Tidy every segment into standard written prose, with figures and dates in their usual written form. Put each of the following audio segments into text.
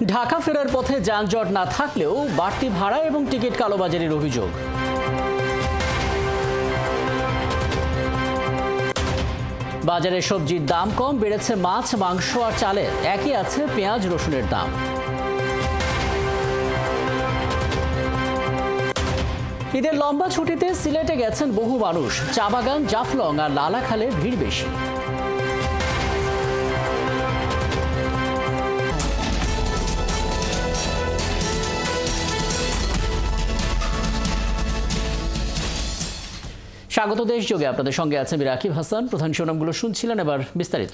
ঢাকা ফেরার পথে যানজট না থাকলেও বাড়তি ভাড়া এবং টিকিট কালোবাজারির অভিযোগ। বাজারে সবজির দাম কম, বেড়েছে মাছ, মাংস আর চালের। একই আছে পেঁয়াজ রসুনের দাম। ঈদের লম্বা ছুটিতে সিলেটে গেছেন বহু মানুষ। চা বাগান, জাফলং আর লালাখালে ভিড় বেশি। স্বাগত দেশযোগে, আপনাদের সঙ্গে আছে আমি রাকিব হাসান। প্রধান শিরোনামগুলো শুনছিলেন, এবার বিস্তারিত।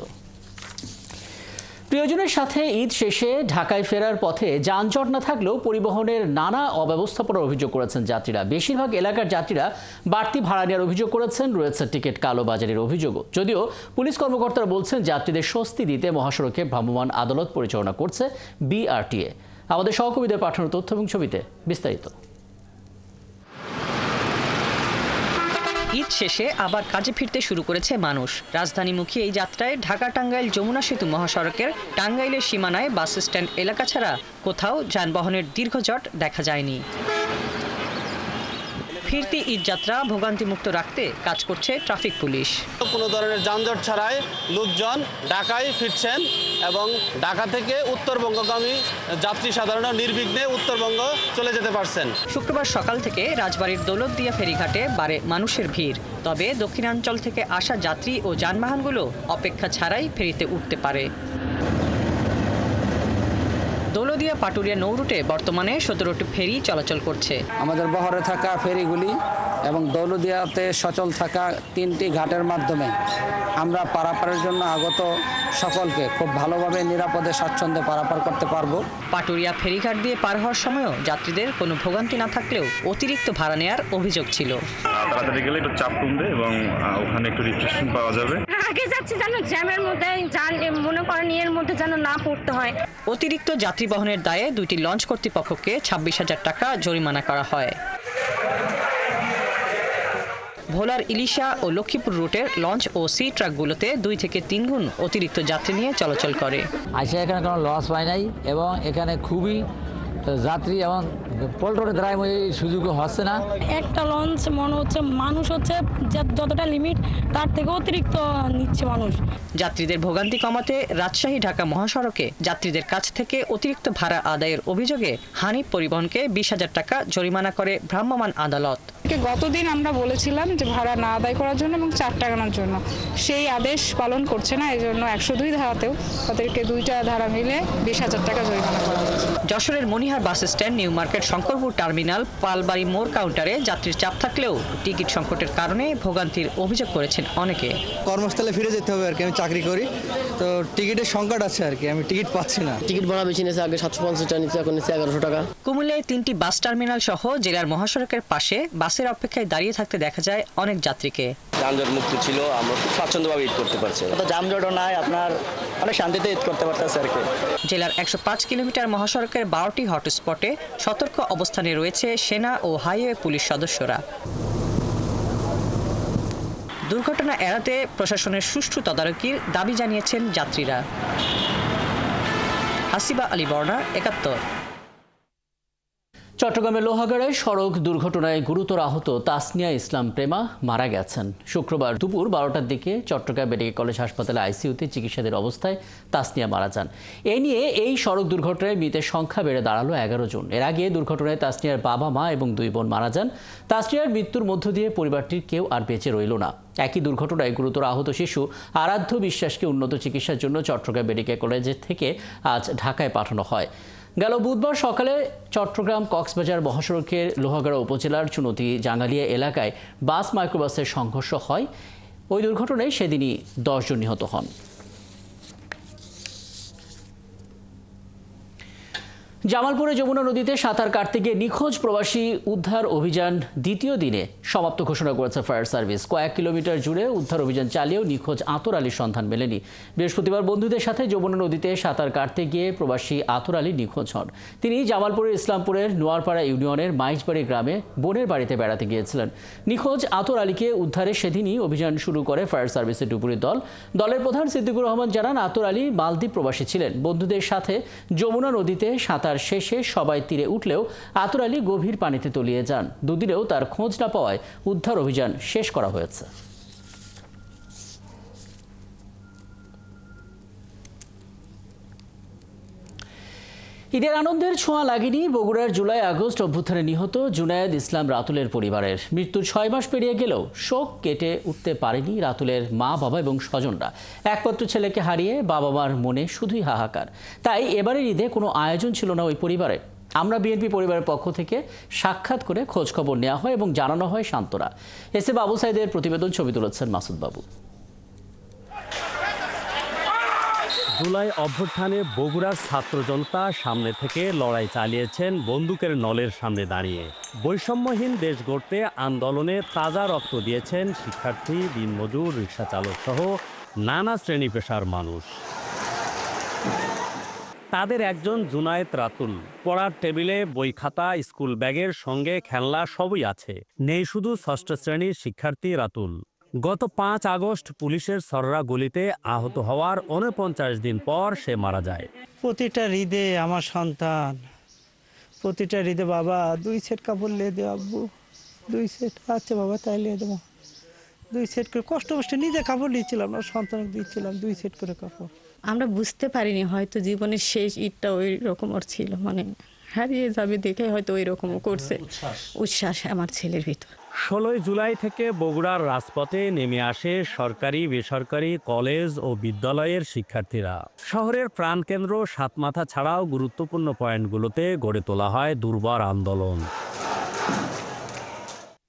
প্রিয়জনের সাথে ঈদ শেষে ঢাকায় ফেরার পথে যানজট না থাকলেও পরিবহনের নানা অব্যবস্থাপনার অভিযোগ করেছেন যাত্রীরা। বেশিরভাগ এলাকার যাত্রীরা বাড়তি ভাড়া নেওয়ার অভিযোগ করেছেন। রয়েছে টিকিট কালোবাজারির অভিযোগও। যদিও পুলিশ কর্মকর্তারা বলছেন যাত্রীদের স্বস্তি দিতে মহাসড়কে ভ্রাম্যমাণ আদালত পরিচালনা করছে বিআরটিএ। আমাদের সহকর্মীদের পাঠানো তথ্য এবং ছবিতে বিস্তারিত। ঈদ শেষে আবার কাজে ফিরতে শুরু করেছে মানুষ। রাজধানীমুখী এই যাত্রায় ঢাকা টাঙ্গাইল যমুনা সেতু মহাসড়কের টাঙ্গাইলের সীমানায় বাস স্ট্যান্ড এলাকা ছাড়া কোথাও যানবাহনের দীর্ঘ জট দেখা যায়নি। ফিরতি ঈদ যাত্রা ভোগান্তিমুক্ত রাখতে কাজ করছে ট্রাফিক পুলিশ। কোনো ধরনের যানজট ছাড়াই লোকজন ঢাকায় ফিরছেন এবং ঢাকা থেকে উত্তরবঙ্গগামী যাত্রী সাধারণ নির্বিঘ্নে উত্তরবঙ্গ চলে যেতে পারছেন। শুক্রবার সকাল থেকে রাজবাড়ীর দৌলতদিয়া ফেরিঘাটে বাড়ে মানুষের ভিড়। তবে দক্ষিণাঞ্চল থেকে আসা যাত্রী ও যানবাহনগুলো অপেক্ষা ছাড়াই ফেরিতে উঠতে পারে। দৌলতদিয়া পাটুরিয়া নৌ রুটে বর্তমানে 17টি ফেরি চলাচল করছে। আমাদের বহরে থাকা ফেরিগুলি এবং দৌলতদিয়াতে সচল থাকা 3টি ঘাটের মাধ্যমে আমরা পারাপারের জন্য আগত সকলকে খুব ভালোভাবে নিরাপদে স্বাচ্ছন্দ্যে পারাপার করতে পারবো। পাটুরিয়া ফেরিঘাট দিয়ে পার হওয়ার সময়ও যাত্রীদের কোনো ভোগান্তি না থাকলেও অতিরিক্ত ভাড়া নেওয়ার অভিযোগ ছিল। তাড়াতাড়ি গেলে একটু চাপ কমবে এবং ওখানে একটু রিফ্রেশমেন্ট পাওয়া যাবে। আগে যাচ্ছে যেন জ্যামের মধ্যে মনে করেন এর মধ্যে যেন না পড়তে হয়। অতিরিক্ত যাত্রী বহনের দায়ে 2টি লঞ্চ কর্তৃপক্ষকে 26,000 টাকা জরিমানা করা হয়। ভোলার ইলিশা ও লক্ষ্মীপুর রুটের লঞ্চ ও সি ট্রাকগুলোতে 2 থেকে 3 গুণ অতিরিক্ত যাত্রী নিয়ে চলাচল করে। আসে এখানে কোনো লস পায় নাই এবং এখানে খুবই যাত্রী এবং পল্টনে দ্বারাই সুযোগ হচ্ছে না। একটা লঞ্চ মনে হচ্ছে মানুষ হচ্ছে যতটা লিমিট তার থেকে অতিরিক্ত নিচ্ছে মানুষ। যাত্রীদের ভোগান্তি কমাতে রাজশাহী ঢাকা মহাসড়কে যাত্রীদের কাছ থেকে অতিরিক্ত ভাড়া আদায়ের অভিযোগে হানিফ পরিবহনকে 20,000 টাকা জরিমানা করে ভ্রাম্যমাণ আদালত। গতদিন আমরা বলেছিলাম যে ভাড়া না আদায় করার জন্য এবং 4 টাকানোর জন্য, সেই আদেশ পালন করছে না। এই জন্য 102 ধারাতেও তাদেরকে 2টা ধারা মিলে 20,000 টাকা জরিমানা করা হয়েছে। যশোরের Monihar bus stand, new market, Shankarpur terminal, Palbari মোড় কাউন্টারে যাত্রীর চাপ থাকলেও টিকিট সংকটের কারণে ভোগান্তির অভিযোগ করেছেন অনেকে। কর্মস্থলে ফিরে যেতে হবে আর কি, আমি চাকরি করি তো টিকিটের সংকট আছে আর কি, আমি টিকিট পাচ্ছি না। টিকিট ভাড়া বেশি নিয়েছে, আগে 750 টাকা নিচ্ছে, এখন নিচ্ছে 1100 টাকা। কুমিল্লায় 3টি বাস টার্মিনাল সহ জেলার মহাসড়কের পাশে বাসের অপেক্ষায় দাঁড়িয়ে থাকতে দেখা যায় অনেক যাত্রীকে। যানজট মুক্ত ছিল, আমরা খুব স্বাচ্ছন্দ্যভাবে ঈদ করতে পারছি। তো যানজটও নাই, আপনার অনেক শান্তিতে ঈদ করতে পারতেছে আর কি। জেলার 105 কিলোমিটার মহাসড়কের 12টি হটস্পটে সতর্ক অবস্থানে রয়েছে সেনা ও হাইওয়ে পুলিশ সদস্যরা। দুর্ঘটনা এড়াতে প্রশাসনের সুষ্ঠু তদারকির দাবি জানিয়েছেন যাত্রীরা। হাসিবা আলী বর্ণা, 71। চট্টগ্রামের লোহাগাড়ায় সড়ক দুর্ঘটনায় গুরুতর আহত তাসনিয়া ইসলাম প্রেমা মারা গেছেন। শুক্রবার দুপুর 12টার দিকে চট্টগ্রাম মেডিকেল কলেজ হাসপাতালে আইসিইউতে চিকিৎসাধীন অবস্থায় তাসনিয়া মারা যান। এ নিয়ে এই সড়ক দুর্ঘটনায় মৃতের সংখ্যা বেড়ে দাঁড়ালো 11 জন। এর আগে দুর্ঘটনায় তাসনিয়ার বাবা, মা এবং 2 বোন মারা যান। তাসনিয়ার মৃত্যুর মধ্য দিয়ে পরিবারটির কেউ আর বেঁচে রইল না। একই দুর্ঘটনায় গুরুতর আহত শিশু আরাধ্য বিশ্বাসকে উন্নত চিকিৎসার জন্য চট্টগ্রাম মেডিকেল কলেজের থেকে আজ ঢাকায় পাঠানো হয়। গেল বুধবার সকালে চট্টগ্রাম কক্সবাজার মহাসড়কের লোহাগাড়া উপজেলার চুনতি জাঙ্গালিয়া এলাকায় বাস মাইক্রোবাসের সংঘর্ষ হয়। ওই দুর্ঘটনায় সেদিনই 10 জন নিহত হন। জামালপুরে যমুনা নদীতে সাঁতার কাটতে গিয়ে নিখোঁজ প্রবাসী উদ্ধার অভিযান দ্বিতীয় দিনে সমাপ্ত ঘোষণা করেছে ফায়ার সার্ভিস। কয়েক কিলোমিটার জুড়ে উদ্ধার অভিযান চালিয়েও নিখোঁজ আতর আলীর সন্ধান মেলেনি। বৃহস্পতিবার বন্ধুদের সাথে যমুনা নদীতে সাঁতার কাটতে গিয়ে প্রবাসী আতর আলী নিখোঁজ হন। তিনি জামালপুরের ইসলামপুরের নোয়ারপাড়া ইউনিয়নের মাইজবাড়ি গ্রামে বোনের বাড়িতে বেড়াতে গিয়েছিলেন। নিখোঁজ আতর আলীকে উদ্ধারে সেদিনই অভিযান শুরু করে ফায়ার সার্ভিসের ডুবুরির দল। দলের প্রধান সিদ্দিকুর রহমান জানান, আতর আলী মালদ্বীপ প্রবাসী ছিলেন। বন্ধুদের সাথে যমুনা নদীতে সাঁতার শেষে সবাই তীরে উঠলেও আতর আলী গভীর পানিতে তলিয়ে যান। দুদিনেও তার খোঁজ না পাওয়ায় উদ্ধার অভিযান শেষ করা হয়েছে। ঈদের আনন্দের ছোঁয়া লাগেনি বগুড়ার জুলাই আগস্ট অভ্যুত্থানে নিহত জুনায়েদ ইসলাম রাতুলের পরিবারের। মৃত্যুর 6 মাস পেরিয়ে গেলেও শোক কেটে উঠতে পারেনি রাতুলের মা বাবা এবং স্বজনরা। একমাত্র ছেলেকে হারিয়ে বাবা মার মনে শুধুই হাহাকার। তাই এবারের ঈদে কোনো আয়োজন ছিল না ওই পরিবারে। আমরা বিএনপি পরিবারের পক্ষ থেকে সাক্ষাৎ করে খোঁজ খবর নেওয়া হয় এবং জানানো হয় সান্ত্বনা। এস এ বাবু সাইদের প্রতিবেদন, ছবি তুলেছেন মাসুদ বাবু। জুলাই অভ্যুত্থানে বগুড়ার ছাত্র জনতা সামনে থেকে লড়াই চালিয়েছেন বন্দুকের নলের সামনে দাঁড়িয়ে। বৈষম্যহীন দেশ গড়তে আন্দোলনে তাজা রক্ত দিয়েছেন শিক্ষার্থী, দিনমজুর, রিক্সা চালক সহ নানা শ্রেণী পেশার মানুষ। তাদের একজন জুনায়েদ রাতুল। পড়ার টেবিলে বই, খাতা, স্কুল ব্যাগের সঙ্গে খেলনা সবই আছে। নেই শুধু 6ষ্ঠ শ্রেণীর শিক্ষার্থী রাতুল। গত 5 আগস্ট পুলিশের সররা গুলিতে আহত হওয়ার 49 দিন পর সে মারা যায়। প্রতিটা ঈদে আমার সন্তান, প্রতিটা ঈদে বাবা 2 সেট কাপড় নিয়ে দে আব্বু, 2 সেট। আচ্ছা বাবা তাই নিয়ে দেবো। 2 সেট করে কষ্ট নিজে কাপড় নিয়েছিলাম, আমার সন্তানকে দিচ্ছিলাম 2 সেট করে কাপড়। আমরা বুঝতে পারিনি হয়তো জীবনের শেষ ঈদটা ওই রকম ওর ছিল, মানে হারিয়ে যাবে দেখে হয়তো ওই রকমও করছে উচ্ছ্বাস আমার ছেলের ভিতর। 16 জুলাই থেকে বগুড়ার রাজপথে নেমে আসে সরকারি, বেসরকারি কলেজ ও বিদ্যালয়ের শিক্ষার্থীরা। শহরের প্রাণকেন্দ্র সাতমাথা ছাড়াও গুরুত্বপূর্ণ পয়েন্টগুলোতে গড়ে তোলা হয় দুর্বার আন্দোলন।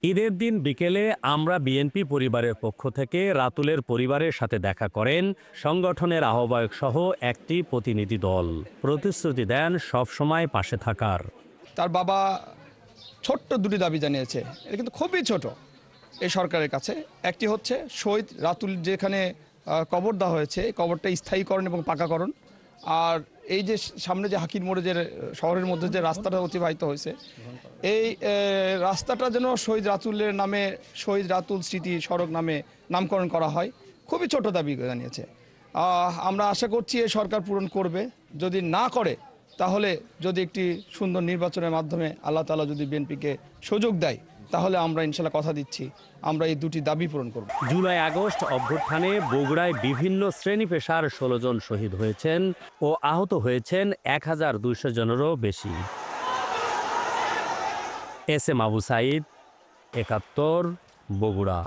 ঈদের দিন বিকেলে আমরা বিএনপি পরিবারের পক্ষ থেকে রাতুলের পরিবারের সাথে দেখা করেন সংগঠনের আহ্বায়ক সহ একটি প্রতিনিধি দল। প্রতিশ্রুতি দেন সবসময় পাশে থাকার। তার বাবা ছোট্ট 2টি দাবি জানিয়েছে, এটা কিন্তু খুবই ছোট এই সরকারের কাছে। একটি হচ্ছে শহীদ রাতুল যেখানে কবর দেওয়া হয়েছে, কবরটা স্থায়ীকরণ এবং পাকাকরণ। আর এই যে সামনে যে হাকির মোড়ে যে শহরের মধ্যে যে রাস্তাটা অতিবাহিত হয়েছে, এই রাস্তাটা যেন শহীদ রাতুলের নামে, শহীদ রাতুল স্মৃতি সড়ক নামে নামকরণ করা হয়। খুবই ছোট দাবি জানিয়েছে। আমরা আশা করছি এই সরকার পূরণ করবে। যদি না করে তাহলে যদি একটি সুন্দর নির্বাচনের মাধ্যমে আল্লাহ তাআলা যদি বিএনপিকে সুযোগ দেয়, তাহলে আমরা ইনশাল্লাহ কথা দিচ্ছি আমরা এই 2টি দাবি পূরণ করব। জুলাই আগস্ট অভ্যুত্থানে বগুড়ায় বিভিন্ন শ্রেণী পেশার 16 জন শহীদ হয়েছেন ও আহত হয়েছেন 1200 জনেরও বেশি। S M Abu Sayeed, 71, Bogura.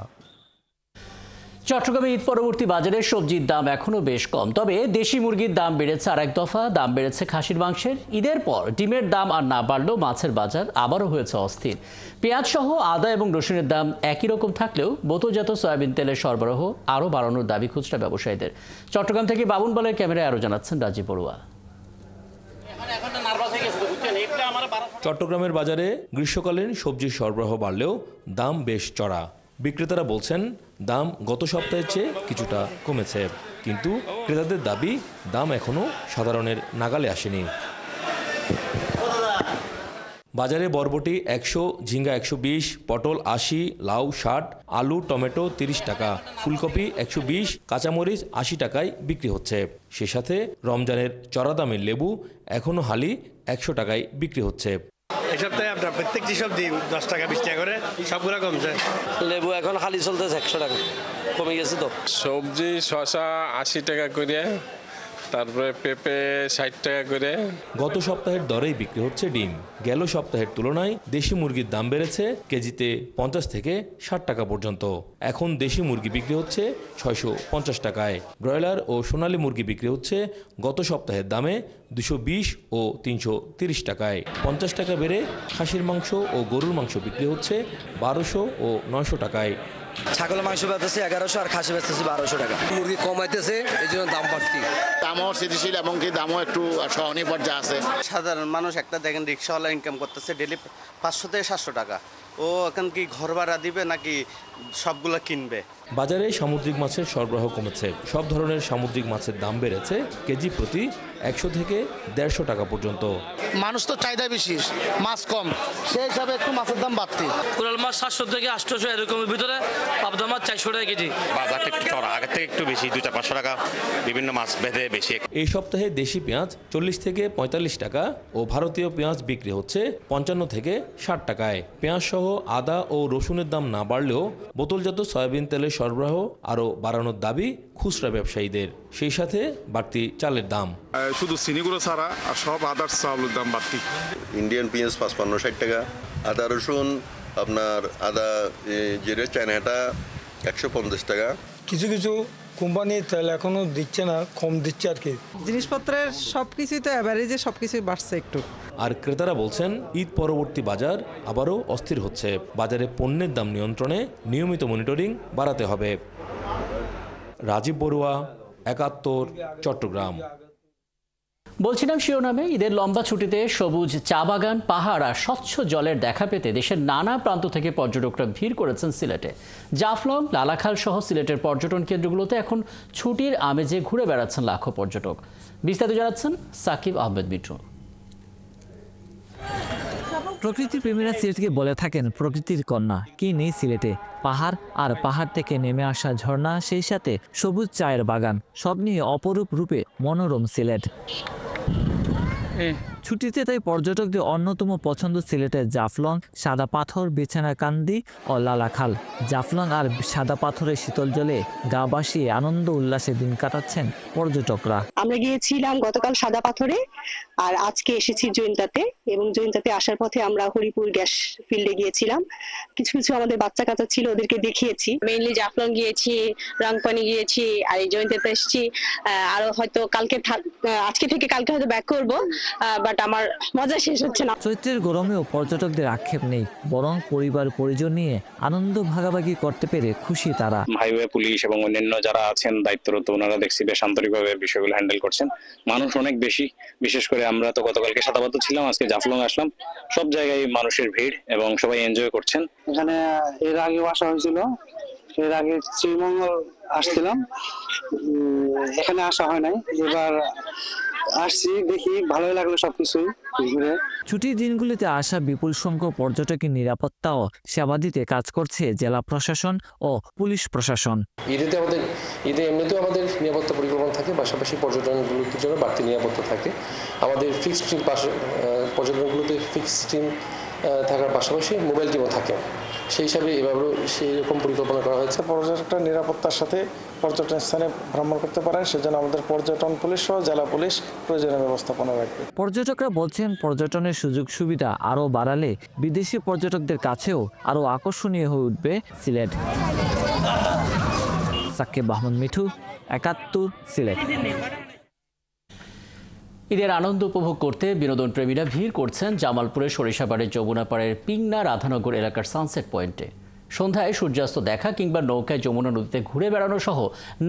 চট্টগ্রামে ঈদ পরবর্তী বাজারে সবজির দাম এখনও বেশ কম, তবে দেশি মুরগির দাম বেড়েছে আরেক দফা। দাম বেড়েছে খাসির মাংসের। ঈদের পর ডিমের দাম আর না বাড়লেও মাছের বাজার আবারও হয়েছে অস্থির। পেঁয়াজ সহ আদা এবং রসুনের দাম একই রকম থাকলেও বোতলজাত সয়াবিন তেলের সরবরাহ আরও বাড়ানোর দাবি খুচরা ব্যবসায়ীদের। চট্টগ্রাম থেকে বাবুনবালের ক্যামেরায় আরও জানাচ্ছেন রাজীব বড়ুয়া। চট্টগ্রামের বাজারে গ্রীষ্মকালীন সবজির সরবরাহ বাড়লেও দাম বেশ চড়া। বিক্রেতারা বলছেন দাম গত সপ্তাহের চেয়ে কিছুটা কমেছে, কিন্তু ক্রেতাদের দাবি দাম এখনও সাধারণের নাগালে আসেনি। বাজারে বরবটি 100, ঝিঙ্গা 120, পটল 80, লাউ 60, আলু টমেটো 30 টাকা, ফুলকপি 120, কাঁচামরিচ 80 টাকায় বিক্রি হচ্ছে। সে সাথে রমজানের চড়া দামের লেবু এখনও হালি 100 টাকায় বিক্রি হচ্ছে। এই সপ্তাহে আপনার প্রত্যেকটি সবজি 10 টাকা 20 টাকা করে সবগুলো কমছে। লেবু এখন খালি চলতেছে 100 টাকা, কমে গেছে তো। সবজি শসা 80 টাকা করে, তারপরে পেঁপে 60 টাকা করে। গত সপ্তাহের দরেই বিক্রি হচ্ছে ডিম। গেল সপ্তাহের তুলনায় দেশি মুরগির দাম বেড়েছে কেজিতে 50 থেকে 60 টাকা পর্যন্ত। এখন দেশি মুরগি বিক্রি হচ্ছে 650 টাকায়। ব্রয়লার ও সোনালী মুরগি বিক্রি হচ্ছে গত সপ্তাহের দামে 220 ও 330 টাকায়। 50 টাকা বেড়ে খাসির মাংস ও গরুর মাংস বিক্রি হচ্ছে 1200 ও 900 টাকায়। ছাগলের মাংস বেচতেছে 1100 আর খাসি বেচতেছে 1200 টাকা। মুরগি কমাইতেছে এই জন্য দাম বাড়তি। দামও স্থিতিশীল এবং কি দামও একটু সহনীয় পর্যায়ে আছে। সাধারণ মানুষ একটা দেখেন রিক্সাওয়ালা ইনকাম করতেছে ডেলি 500 থেকে 700 টাকা। ও এখন কি ঘর ভাড়া দিবে নাকি সবগুলো কিনবে? বাজারে সামুদ্রিক মাছের সরবরাহ কমেছে। সব ধরনের সামুদ্রিক মাছের দাম বেড়েছে কেজি প্রতি 100 থেকে 150 টাকা পর্যন্ত। মানুষ তো চাহিদা বেশি, মাছ কম, সেই হিসাবে একটু মাছের দাম বাড়তি। কোরাল মাছ 700 থেকে 800 এরকমের ভিতরে, পাবদা মাছ 400 টাকা কেজি। বাজারটা একটু চড়া, আগের থেকে একটু বেশি, 200-500 টাকা বিভিন্ন মাছ বেঁধে বেশি। এই সপ্তাহে দেশি পেঁয়াজ 40 থেকে 45 টাকা ও ভারতীয় পেঁয়াজ বিক্রি হচ্ছে 55 থেকে 60 টাকায়। পেঁয়াজ সহ আদা ও রসুনের দাম না বাড়লেও বোতলজাত সয়াবিন তেলের সরবরাহ আরও বাড়ানোর দাবি খুচরা ব্যবসায়ীদের। সেই সাথে বাড়তি চালের দাম। শুধু চিনিগুলো ছাড়া আর সব আদার্স চাউলের দাম বাড়তি। ইন্ডিয়ান পেঁয়াজ 55-60 টাকা, আদা রসুন আপনার আদা যে চায়নাটা 150 টাকা। কিছু কিছু কোম্পানি তেল এখনো দিচ্ছে না, কম দিচ্ছে আর কি। জিনিসপত্রের সব কিছুই তো অ্যাভারেজে সব কিছুই বাড়ছে একটু। আর ক্রেতারা বলছেন ঈদ পরবর্তী বাজার আবারও অস্থির হচ্ছে। বাজারে পণ্যের দাম নিয়ন্ত্রণে নিয়মিত মনিটরিং বাড়াতে হবে। রাজীব বড়ুয়া, 71, চট্টগ্রাম। বলছিলাম শিরোনামে, ঈদের লম্বা ছুটিতে সবুজ চা বাগান, পাহাড় আর স্বচ্ছ জলের দেখা পেতে দেশের নানা প্রান্ত থেকে পর্যটকরা ভিড় করেছেন সিলেটে। জাফলং, লালাখাল সহ সিলেটের পর্যটন কেন্দ্রগুলোতে এখন ছুটির আমেজে ঘুরে বেড়াচ্ছেন লাখো পর্যটক। বিস্তারিত জানাচ্ছেন সাকিব আহমেদ মিঠু। প্রকৃতি প্রেমীরা সিলেটকে বলে থাকেন প্রকৃতির কন্যা। কি নেই সিলেটে? পাহাড় আর পাহাড় থেকে নেমে আসা ঝর্ণা, সেই সাথে সবুজ চায়ের বাগান, সব নিয়ে অপরূপ রূপে মনোরম সিলেট। ছুটিতে তাই পর্যটকদের অন্যতম পছন্দ সিলেটের জাফলং, সাদা পাথর, বিছানাকান্দি ও লালাখাল। জাফলং আর সাদা পাথরের শীতল জলে গা ভাসিয়ে আনন্দ উল্লাসে দিন কাটাচ্ছেন পর্যটকরা। আমরা গিয়েছিলাম গতকাল সাদা পাথরে, আর আজকে এসেছি জৈন্তাতে, এবং জৈন্তাতে আসার পথে আমরা হরিপুর গ্যাস ফিল্ডে গিয়েছিলাম। কিছু কিছু আমাদের বাচ্চা কাচ্চা ছিল, ওদেরকে দেখিয়েছি। মেইনলি জাফলং গিয়েছি, রংপানি গিয়েছি, আর এই জৈন্তাতে এসেছি। আরো হয়তো আজকে থেকে কালকে হয়তো ব্যাক করবো, বাট আমার মজা শেষ হচ্ছে না। চৈত্রের গরমেও পর্যটকদের আক্ষেপ নেই, বরং পরিবার পরিজন নিয়ে আনন্দ ভাগাভাগি করতে পেরে খুশি তারা। হাইওয়ে পুলিশ এবং অন্যান্য যারা আছেন দায়িত্বরত, ওনারা দেখছি বেশ আন্তরিকভাবে বিষয়গুলো হ্যান্ডেল করছেন। মানুষ অনেক বেশি, বিশেষ করে আমরা তো গতকালকে সাদাপাথর ছিলাম, আজকে জাফলং আসলাম। সব জায়গায় মানুষের ভিড় এবং সবাই এনজয় করছেন। এখানে এর আগেও আসা হয়েছিল, এর আগে শ্রীমঙ্গল আসছিলাম, এখানে আসা হয় নাই, এবার আসছি, দেখি ভালোই লাগলো সবকিছুই ঘুরে। ছুটির দিনগুলিতে আসা বিপুল সংখ্যক পর্যটকের নিরাপত্তা ও সেবা দিতে কাজ করছে জেলা প্রশাসন ও পুলিশ প্রশাসন। ঈদে এমনিতেও আমাদের নিরাপত্তা পরিকল্পনা থাকে, পাশাপাশি পর্যটনগুলোর জন্য বাড়তি নিরাপত্তা থাকে। আমাদের ফিক্সড টিম পর্যটনগুলোতে ফিক্সড টিম থাকার পাশাপাশি মোবাইল টিমও থাকে। সেই হিসাবে এভাবেও সেই রকম পরিকল্পনা করা হয়েছে। পর্যটকরা নিরাপত্তার সাথে পর্যটন স্থানে ভ্রমণ করতে পারেন, সেজন্য আমাদের পর্যটন পুলিশ সহ জেলা পুলিশ প্রয়োজনীয় ব্যবস্থাপনা রাখবে। পর্যটকরা বলছেন পর্যটনের সুযোগ সুবিধা আরও বাড়ালে বিদেশি পর্যটকদের কাছেও আরও আকর্ষণীয় হয়ে উঠবে সিলেট। সাকিব আহমেদ মিঠু, 71, সিলেট। ঈদের আনন্দ উপভোগ করতে বিনোদন প্রেমীরা ভিড় করছেন জামালপুরের সরিষাবাড়ির যমুনাপাড়ের পিংনা রাধানগর এলাকার সানসেট পয়েন্টে। সন্ধ্যায় সূর্যাস্ত দেখা কিংবা নৌকায় যমুনা নদীতে ঘুরে বেড়ানো সহ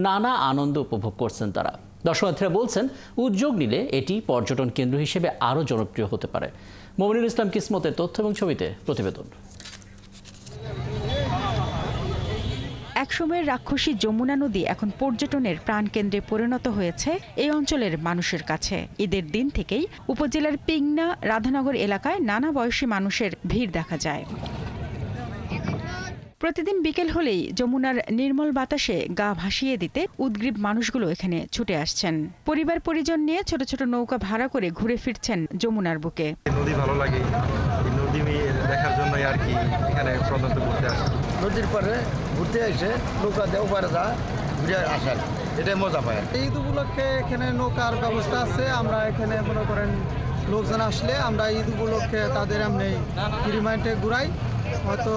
নানা আনন্দ উপভোগ করছেন তারা। দর্শনার্থীরা বলছেন উদ্যোগ নিলে এটি পর্যটন কেন্দ্র হিসেবে আরও জনপ্রিয় হতে পারে। মমিনুল ইসলাম কিসমতের তথ্য এবং ছবিতে প্রতিবেদন। একসময়ের রাক্ষসী যমুনা নদী এখন পর্যটনের প্রাণকেন্দ্রে পরিণত হয়েছে এই অঞ্চলের মানুষের কাছে। ঈদের দিন থেকেই উপজেলার পিংনা রাধানগর এলাকায় নানা বয়সী মানুষের ভিড় দেখা যায়। প্রতিদিন বিকেল হলেই যমুনার নির্মল বাতাসে গা ভাসিয়ে দিতে উদ্গ্রীব মানুষগুলো এখানে ছুটে আসছেন। পরিবার পরিজন নিয়ে ছোট ছোট নৌকা ভাড়া করে ঘুরে ফিরছেন যমুনার বুকে। নদী ভালো লাগে, নদী দেখার জন্য আর কি এখানে প্রধানত ঘুরতে আসে। নদীর পরে ঘুরতে এসে নৌকা দেওয়া পারে যা ঘুরে আসার, এটাই মজা পায়। ঈদ উপলক্ষে এখানে নৌকার ব্যবস্থা আছে। আমরা এখানে মনে করেন লোকজন আসলে আমরা ঈদ উপলক্ষে তাদের এমনি রিমাইন্ডে ঘুরাই হয়তো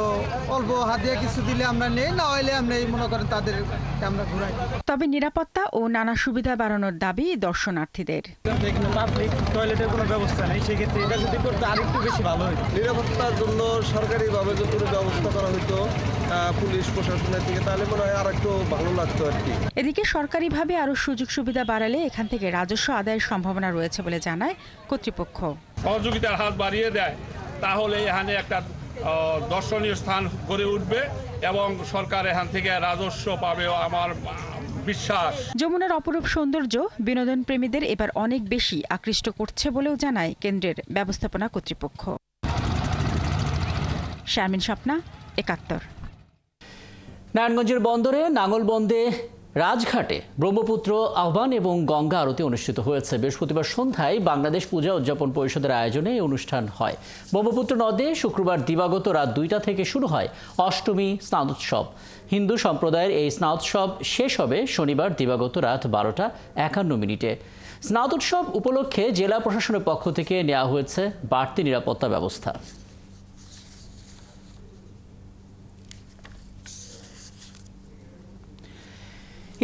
অল্প হাতিয়া কিছু দিলে আমরা নেই, না হলে আমরা এই মনে করেন তাদেরকে আমরা ঘুরাই। তবে নিরাপত্তা ও নানা সুবিধা বাড়ানোর দাবি দর্শনার্থীদের। এখানে পাবলিক টয়লেটের কোনো ব্যবস্থা নেই, সেক্ষেত্রে এটা যদি করতে আরেকটু বেশি ভালো হতো। নিরাপত্তার জন্য সরকারিভাবে যদি ব্যবস্থা করা হতো পুলিশ প্রশাসনের থেকে, তাহলে মনে হয় আর একটু ভালো লাগতো আর কি। এদিকে সরকারিভাবে আরও সুযোগ সুবিধা বাড়ালে এখান থেকে রাজস্ব আদায়ের সম্ভাবনা রয়েছে বলে জানায় কর্তৃপক্ষ। সহযোগিতার হাত বাড়িয়ে দেয় তাহলে এখানে একটা দর্শনীয় স্থান গড়ে উঠবে এবং সরকার এখান থেকে রাজস্ব পাবে আমার বিশ্বাস। যমুনার অপরূপ সৌন্দর্য বিনোদন প্রেমীদের এবার অনেক বেশি আকৃষ্ট করছে বলেও জানায় কেন্দ্রের ব্যবস্থাপনা কর্তৃপক্ষ। শারমিন স্বপ্না, ৭১। নারায়ণগঞ্জের বন্দরে নাঙ্গলবন্দে রাজঘাটে ব্রহ্মপুত্র আহ্বান এবং গঙ্গা আরতি অনুষ্ঠিত হয়েছে। বৃহস্পতিবার সন্ধ্যায় বাংলাদেশ পূজা উদযাপন পরিষদের আয়োজনে এই অনুষ্ঠান হয়। ব্রহ্মপুত্র নদে শুক্রবার দিবাগত রাত 2টা থেকে শুরু হয় অষ্টমী স্নানোৎসব। হিন্দু সম্প্রদায়ের এই স্নানোৎসব শেষ হবে শনিবার দিবাগত রাত 12:51। স্নানোৎসব উপলক্ষে জেলা প্রশাসনের পক্ষ থেকে নেওয়া হয়েছে বাড়তি নিরাপত্তা ব্যবস্থা।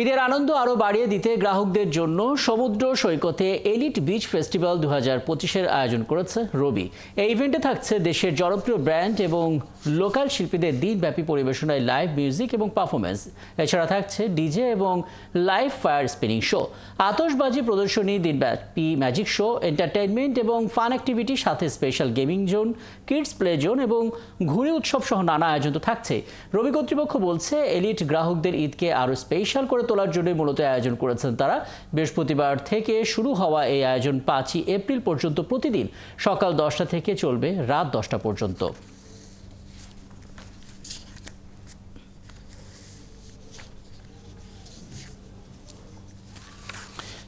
ঈদের আনন্দ আরও বাড়িয়ে দিতে গ্রাহকদের জন্য সমুদ্র সৈকতে এলিট বিচ ফেস্টিভ্যাল 2025-এর আয়োজন করেছে রবি। এই ইভেন্টে থাকছে দেশের জনপ্রিয় ব্র্যান্ড এবং লোকাল শিল্পীদের দিনব্যাপী পরিবেশনায় লাইভ মিউজিক এবং পারফরমেন্স। এছাড়া থাকছে ডিজে এবং লাইভ ফায়ার স্পিনিং শো, আতশবাজি প্রদর্শনী, দিনব্যাপী ম্যাজিক শো, এন্টারটেইনমেন্ট এবং ফান অ্যাক্টিভিটি, সাথে special gaming zone, kids play zone এবং ঘুরে উৎসব সহ নানা আয়োজন তো থাকছে। রবি কর্তৃপক্ষ বলছে এলিট গ্রাহকদের ঈদকে আরও স্পেশাল করে তোলার জন্য মূলত আয়োজন করেছেন তারা। বৃহস্পতিবার থেকে শুরু হওয়া এই আয়োজন 5ই এপ্রিল পর্যন্ত প্রতিদিন সকাল 10টা থেকে চলবে রাত 10টা পর্যন্ত।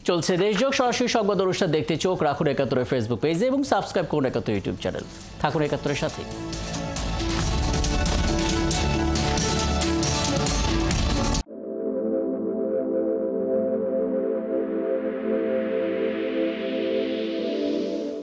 চলছে দেশযোগ সরাসরি সংবাদ অনুষ্ঠান দেখতে চোখ রাখুন ৭১-এর ফেসবুক পেজে এবং সাবস্ক্রাইব করুন ৭১ ইউটিউব চ্যানেল। থাকুন ৭১-এর সাথে।